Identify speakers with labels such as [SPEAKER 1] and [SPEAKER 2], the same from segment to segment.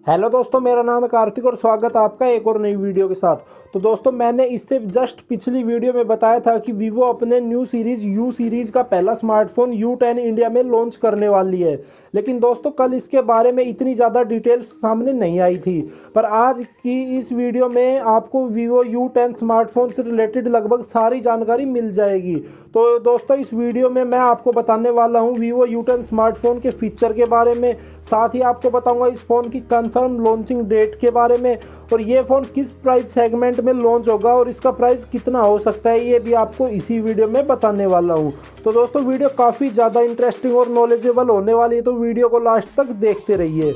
[SPEAKER 1] Hello दोस्तों, मेरा नाम है कार्तिक और स्वागत है आपका एक और नई वीडियो के साथ। तो दोस्तों, मैंने इससे जस्ट पिछली वीडियो में बताया था कि वीवो अपने न्यू सीरीज़ यू सीरीज़ का पहला स्मार्टफोन U10 इंडिया में लॉन्च करने वाली है। लेकिन दोस्तों, कल इसके बारे में इतनी ज़्यादा डिटेल्स सामने नहीं आई थी, पर आज की इस वीडियो में आपको वीवो U10 स्मार्टफोन से रिलेटेड लगभग सारी जानकारी मिल जाएगी। तो दोस्तों, इस वीडियो में मैं आपको बताने वाला हूँ वीवो U10 स्मार्टफोन के फीचर के बारे में, साथ ही आपको बताऊँगा इस फ़ोन की लॉन्चिंग डेट के बारे में, और ये फ़ोन किस प्राइस सेगमेंट में लॉन्च होगा और इसका प्राइस कितना हो सकता है, ये भी आपको इसी वीडियो में बताने वाला हूँ। तो दोस्तों, वीडियो काफ़ी ज़्यादा इंटरेस्टिंग और नॉलेजेबल होने वाली है, तो वीडियो को लास्ट तक देखते रहिए।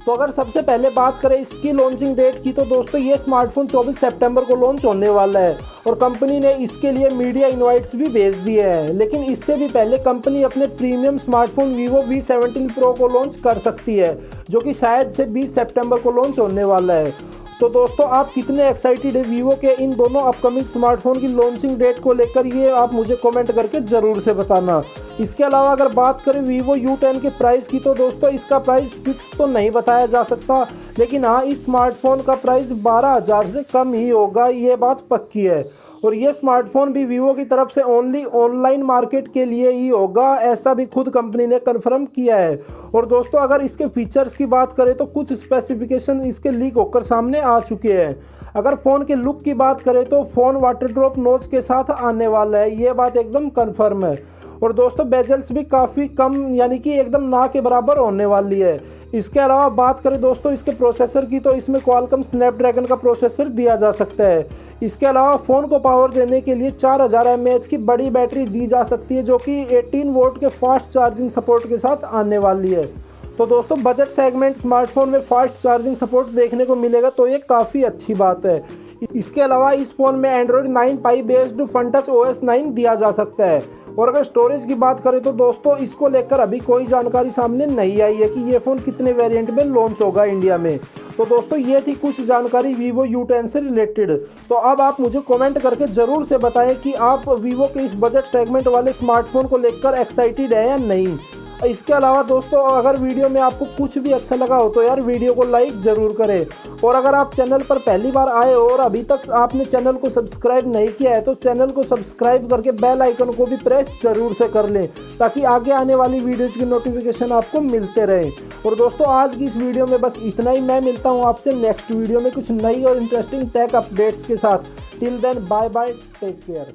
[SPEAKER 1] तो अगर सबसे पहले बात करें इसकी लॉन्चिंग डेट की, तो दोस्तों ये स्मार्टफोन 24 सितंबर को लॉन्च होने वाला है और कंपनी ने इसके लिए मीडिया इनवाइट्स भी भेज दिए हैं। लेकिन इससे भी पहले कंपनी अपने premium smartphone Vivo V17 pro को लॉन्च कर सकती है, जो कि शायद से 20 सितंबर को लॉन्च होने वाला है। तो दोस्तों, आप कितने एक्साइटेड है वीवो के इन दोनों अपकमिंग स्मार्टफोन की लॉन्चिंग डेट को लेकर, ये आप मुझे कमेंट करके ज़रूर से बताना। इसके अलावा अगर बात करें वीवो U10 के प्राइस की, तो दोस्तों इसका प्राइस फिक्स तो नहीं बताया जा सकता, लेकिन हाँ, इस स्मार्टफोन का प्राइस 12,000 से कम ही होगा, ये बात पक्की है। और ये स्मार्टफोन भी वीवो की तरफ से ओनली ऑनलाइन मार्केट के लिए ही होगा, ऐसा भी खुद कंपनी ने कंफर्म किया है। और दोस्तों, अगर इसके फीचर्स की बात करें तो कुछ स्पेसिफिकेशन इसके लीक होकर सामने आ चुके हैं। अगर फ़ोन के लुक की बात करें तो फ़ोन वाटर ड्रॉप नोच के साथ आने वाला है, ये बात एकदम कन्फर्म है। और दोस्तों, बेजल्स भी काफ़ी कम, यानी कि एकदम ना के बराबर होने वाली है। इसके अलावा बात करें दोस्तों इसके प्रोसेसर की, तो इसमें क्वालकॉम स्नैपड्रैगन का प्रोसेसर दिया जा सकता है। इसके अलावा फ़ोन को पावर देने के लिए 4000 mAh की बड़ी बैटरी दी जा सकती है, जो कि 18 वोल्ट के फास्ट चार्जिंग सपोर्ट के साथ आने वाली है। तो दोस्तों, बजट सेगमेंट स्मार्टफोन में फास्ट चार्जिंग सपोर्ट देखने को मिलेगा, तो ये काफ़ी अच्छी बात है। इसके अलावा इस फ़ोन में एंड्रॉयड 9 पाई बेस्ड फंटच OS 9 दिया जा सकता है। और अगर स्टोरेज की बात करें तो दोस्तों, इसको लेकर अभी कोई जानकारी सामने नहीं आई है कि ये फ़ोन कितने वेरिएंट में लॉन्च होगा इंडिया में। तो दोस्तों, ये थी कुछ जानकारी वीवो U10 से रिलेटेड। तो अब आप मुझे कमेंट करके ज़रूर से बताएं कि आप वीवो के इस बजट सेगमेंट वाले स्मार्टफोन को लेकर एक्साइटेड है या नहीं। इसके अलावा दोस्तों, अगर वीडियो में आपको कुछ भी अच्छा लगा हो तो यार वीडियो को लाइक ज़रूर करें। और अगर आप चैनल पर पहली बार आए हो और अभी तक आपने चैनल को सब्सक्राइब नहीं किया है, तो चैनल को सब्सक्राइब करके बेल आइकन को भी प्रेस ज़रूर से कर लें, ताकि आगे आने वाली वीडियोज़ की नोटिफिकेशन आपको मिलते रहें। और दोस्तों, आज की इस वीडियो में बस इतना ही। मैं मिलता हूँ आपसे नेक्स्ट वीडियो में कुछ नई और इंटरेस्टिंग टेक अपडेट्स के साथ। Till then, bye bye, take care.